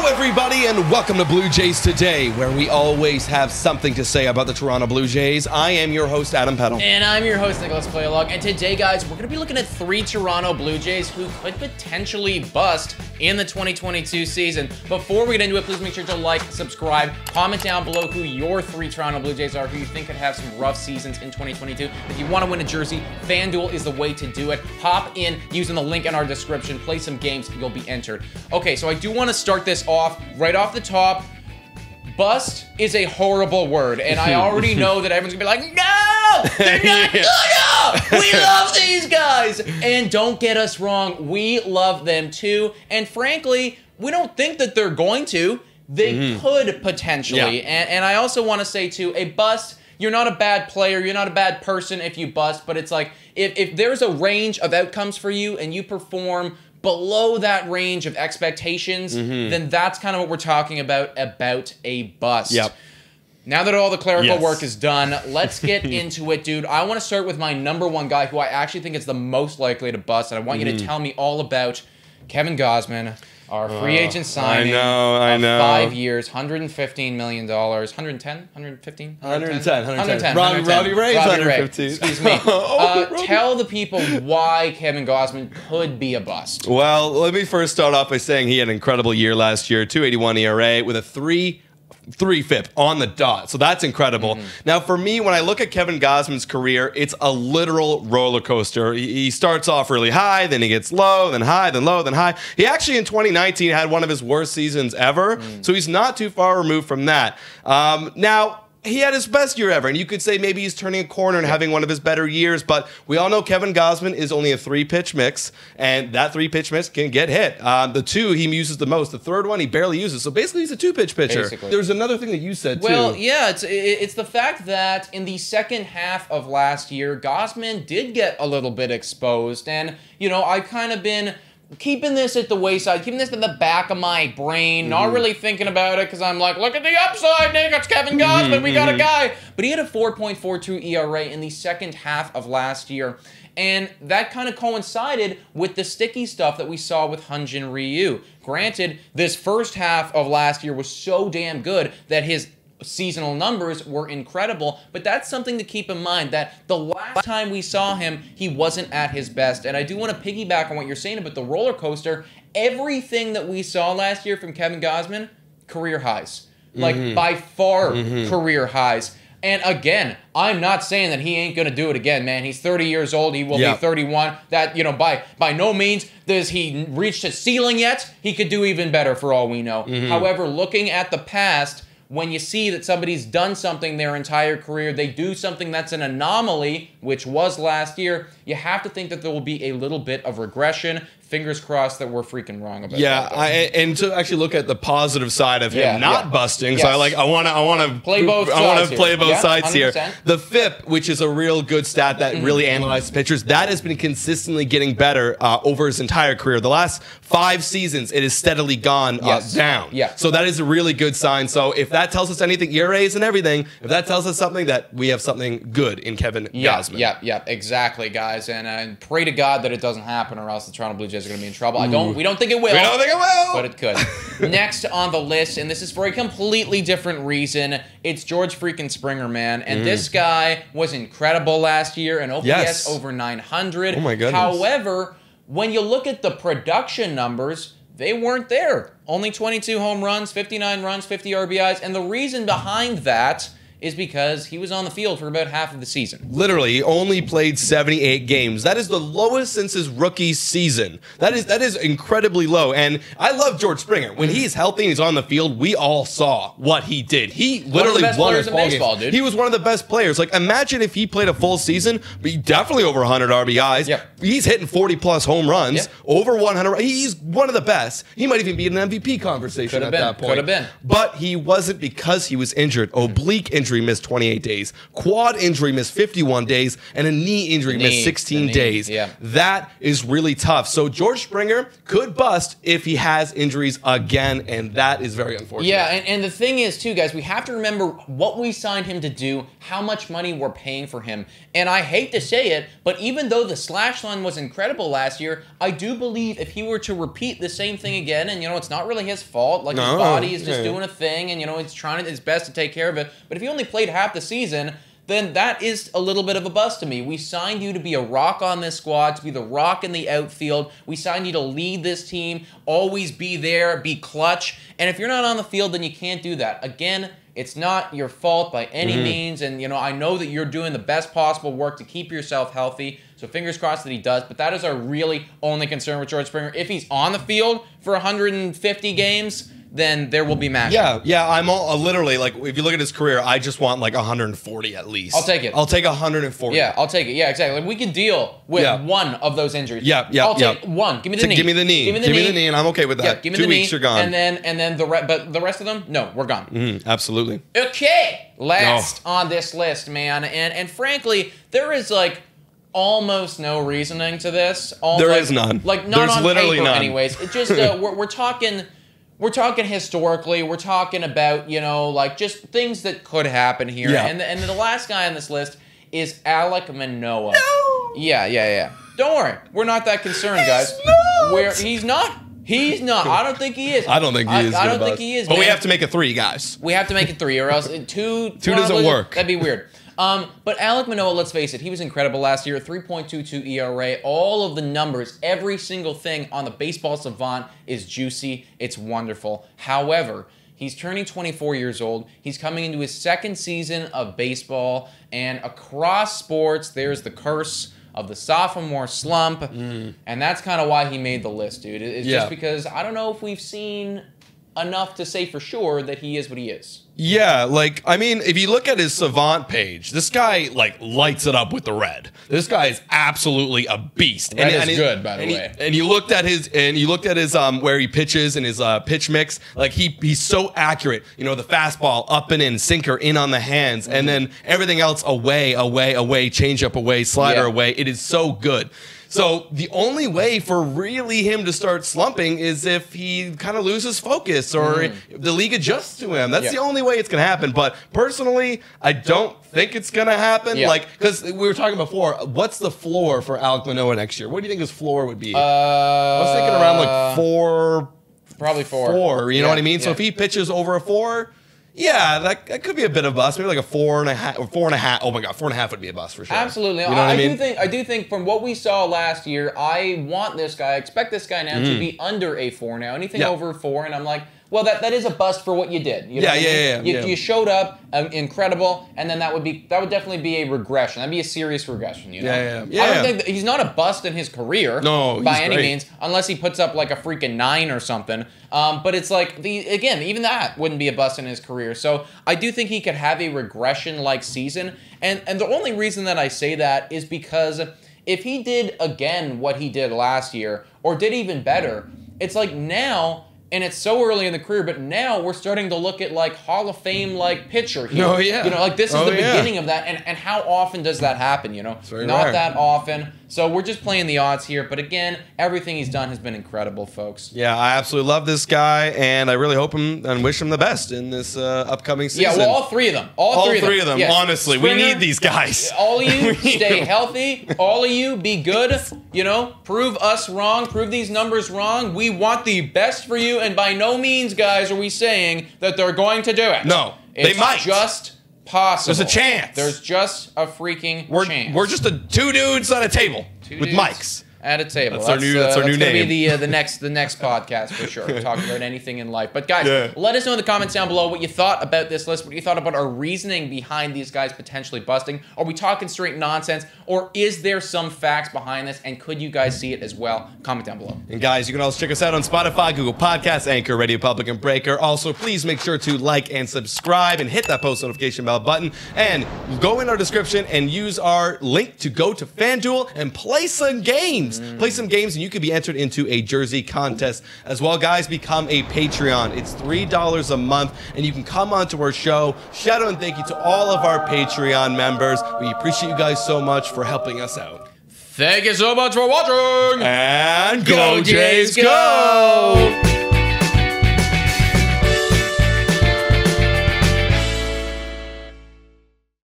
Hello, everybody, and welcome to Blue Jays Today, where we always have something to say about the Toronto Blue Jays. I am your host, Adam Peddle. And I'm your host, Nicholas Playalog. And today, guys, we're going to be looking at 3 Toronto Blue Jays who could potentially bust in the 2022 season. Before we get into it, please make sure to like, subscribe, comment down below who your 3 Toronto Blue Jays are, who you think could have some rough seasons in 2022. If you want to win a jersey, Fan Duel is the way to do it. Hop in using the link in our description, play some games, you'll be entered. Okay, so I do want to start this off right off the top. Bust is a horrible word, and I already know that everyone's gonna be like, no, they're not good. We love these guys. And don't get us wrong, we love them too. And frankly, we don't think that they're going to. They could potentially. Yeah. And I also want to say too, a bust, you're not a bad player, you're not a bad person if you bust, but it's like, if there's a range of outcomes for you and you perform below that range of expectations, then that's kind of what we're talking about a bust. Yep. Now that all the clerical work is done, let's get into it, dude. I want to start with my #1 guy who I actually think is the most likely to bust, and I want you to tell me all about Kevin Gausman, our free agent signing. I know. 5 years, $115 million. 110? 115? 110. 110. Robbie Ray's 115. Excuse me. Tell the people why Kevin Gausman could be a bust. Well, let me first start off by saying he had an incredible year last year, 2.81 ERA with a 3 FIP on the dot. So that's incredible. Now, for me, when I look at Kevin Gausman's career, it's a literal roller coaster. He starts off really high, then he gets low, then high, then low, then high. He actually, in 2019, had one of his worst seasons ever. So he's not too far removed from that. Now, he had his best year ever, and you could say maybe he's turning a corner and having one of his better years, but we all know Kevin Gausman is only a 3-pitch mix, and that 3-pitch mix can get hit. The 2 he uses the most. The 3rd one he barely uses, so basically he's a 2-pitch pitcher. Basically. There's another thing that you said, too. Well, yeah, it's the fact that in the second half of last year, Gausman did get a little bit exposed, and, you know, I've kind of been keeping this at the wayside, keeping this in the back of my brain, not really thinking about it because I'm like, look at the upside, Nick, it's Kevin Gausman, we got a guy. But he had a 4.42 ERA in the second half of last year, and that kind of coincided with the sticky stuff that we saw with Hyun-Jin Ryu. Granted, this first half of last year was so damn good that his seasonal numbers were incredible, but that's something to keep in mind, that the last time we saw him, he wasn't at his best. And I do want to piggyback on what you're saying about the roller coaster. Everything that we saw last year from Kevin Gausman, career highs. Like, by far, career highs. And again, I'm not saying that he ain't going to do it again, man. He's 30 years old. He will be 31. That, you know, by no means does he reach his ceiling yet. He could do even better for all we know. However, looking at the past, when you see that somebody's done something their entire career, they do something that's an anomaly, which was last year, you have to think that there will be a little bit of regression. Fingers crossed that we're freaking wrong about that. And to actually look at the positive side of him not busting, so I want to play both sides here. 100%. The FIP, which is a real good stat that really analyzes pitchers, that has been consistently getting better over his entire career. The last 5 seasons, it has steadily gone down. So that is a really good sign. So if that tells us anything, ERAs and everything, if that tells us something, that we have something good in Kevin Gausman. Yeah, exactly, guys. And pray to God that it doesn't happen, or else the Toronto Blue Jays are going to be in trouble. We don't think it will. We don't think it will. But it could. Next on the list, and this is for a completely different reason, it's George freaking Springer, man. And this guy was incredible last year, an OPS over 900. Oh my goodness. However, when you look at the production numbers, they weren't there. Only 22 home runs, 59 runs, 50 RBIs. And the reason behind that is because he was on the field for about half of the season. Literally, he only played 78 games. That is the lowest since his rookie season. That is incredibly low. And I love George Springer. When he's healthy and he's on the field, we all saw what he did. He literally won his ball games. He was one of the best players. Like, imagine if he played a full season, but he definitely over 100 RBIs. He's hitting 40-plus home runs, over 100. He's one of the best. He might even be in an MVP conversation at that point. Could have been. But he wasn't, because he was injured. Oblique injury. injury, missed 28 days. Quad injury, missed 51 days. And a knee injury, missed 16 days. Yeah. That is really tough. So George Springer could bust if he has injuries again, and that is very unfortunate. Yeah, and the thing is, too, guys, we have to remember what we signed him to do, how much money we're paying for him. And I hate to say it, but even though the slash line was incredible last year, I do believe if he were to repeat the same thing again, and, it's not really his fault, like his body is just doing a thing, and, he's trying his best to take care of it, but if he only played half the season, then that is a little bit of a bust to me. We signed you to be a rock on this squad, to be the rock in the outfield. We signed you to lead this team, always be there, be clutch. And if you're not on the field, then you can't do that. Again, it's not your fault by any means. And, I know that you're doing the best possible work to keep yourself healthy. So fingers crossed that he does. But that is our really only concern with George Springer. If he's on the field for 150 games, then there will be matches. Yeah, I'm literally, like, if you look at his career, I just want, like, 140 at least. I'll take it. I'll take 140. Yeah, I'll take it. Yeah, exactly. Like, we can deal with one of those injuries. I'll take one. Give me the knee. Give me the knee. Give me the knee, and I'm okay with that. Yeah, give me 2 the knee. weeks, you're gone. And then but the rest of them, no, we're gone. Absolutely. Okay, last on this list, man. And frankly, there is, like, almost no reasoning to this. There is none. Like, not There's on literally paper none. anyways. It just, we're talking historically. We're talking about, like, just things that could happen here. Yeah. And the last guy on this list is Alek Manoah. No! Yeah. Don't worry. We're not that concerned, guys. He's not. He's not. I don't think he is. I don't think he is. I don't think he is, But man. we have to make it 3, guys. We have to make it 3, or else two doesn't work. That'd be weird. But Alek Manoah, let's face it, he was incredible last year. 3.22 ERA. All of the numbers, every single thing on the Baseball Savant is juicy. It's wonderful. However, he's turning 24 years old. He's coming into his second season of baseball. And across sports, there's the curse of the sophomore slump. And that's kind of why he made the list, dude. It's just because I don't know if we've seen enough to say for sure that he is what he is. Yeah, like, I mean, if you look at his Savant page, this guy, like, lights it up with the red. This guy is absolutely a beast. Red is good, by the way. And you looked at his, where he pitches and his pitch mix. Like, he's so accurate. The fastball up and in, sinker in on the hands, and then everything else away, change up away, slider away. It is so good. So the only way for really him to start slumping is if he kind of loses focus or the league adjusts to him. That's the only way it's going to happen. But personally, I don't think it's going to happen. Like, because we were talking before, what's the floor for Alek Manoah next year? What do you think his floor would be? I was thinking around like 4. Probably 4. You know what I mean? So if he pitches over a 4... Yeah, that could be a bit of a bust. Maybe like a 4.5 or 4.5. Oh my God, 4.5 would be a bust for sure. Absolutely. You know what I mean? I do think from what we saw last year, I want this guy, I expect this guy now to be under a 4 now. Anything over 4, and I'm like, well, that is a bust for what you did. You know what I mean? You showed up, incredible, and then that would definitely be a regression. That'd be a serious regression. Yeah. I don't think he's not a bust in his career. No, by any means, unless he puts up like a freaking 9 or something. But it's like even that wouldn't be a bust in his career. So I do think he could have a regression-like season, and the only reason that I say that is because if he did again what he did last year, or did even better, it's like now. And it's so early in the career, but now we're starting to look at like Hall of Fame like pitcher here. Oh yeah. Like this is the beginning of that, and how often does that happen? It's very not rare. That often. So we're just playing the odds here. But again, everything he's done has been incredible, folks. Yeah, I absolutely love this guy, and I really hope him and wish him the best in this upcoming season. Yeah, well, all three of them. All three of them. Yes. Honestly, Springer, we need these guys. All of you stay healthy. All of you be good. Prove us wrong. Prove these numbers wrong. We want the best for you, and by no means, guys, are we saying that they're going to do it. No, they might. Just possible. There's a chance. There's just a freaking chance. We're just 2 dudes on a table with mics. At a table. That's our new name. Gonna be the next podcast for sure. We're talking about anything in life. But guys, let us know in the comments down below what you thought about this list, what you thought about our reasoning behind these guys potentially busting. Are we talking straight nonsense, or is there some facts behind this, and could you guys see it as well? Comment down below. And guys, you can also check us out on Spotify, Google Podcasts, Anchor, Radio Public, and Breaker. Also, please make sure to like and subscribe and hit that post notification bell button. And go in our description and use our link to go to Fan Duel and play some games. moves. Play some games and you could be entered into a jersey contest as well. Guys, become a Patreon. It's $3 a month and you can come onto our show. Shout out and thank you to all of our Patreon members. We appreciate you guys so much for helping us out. Thank you so much for watching. And go Jays go!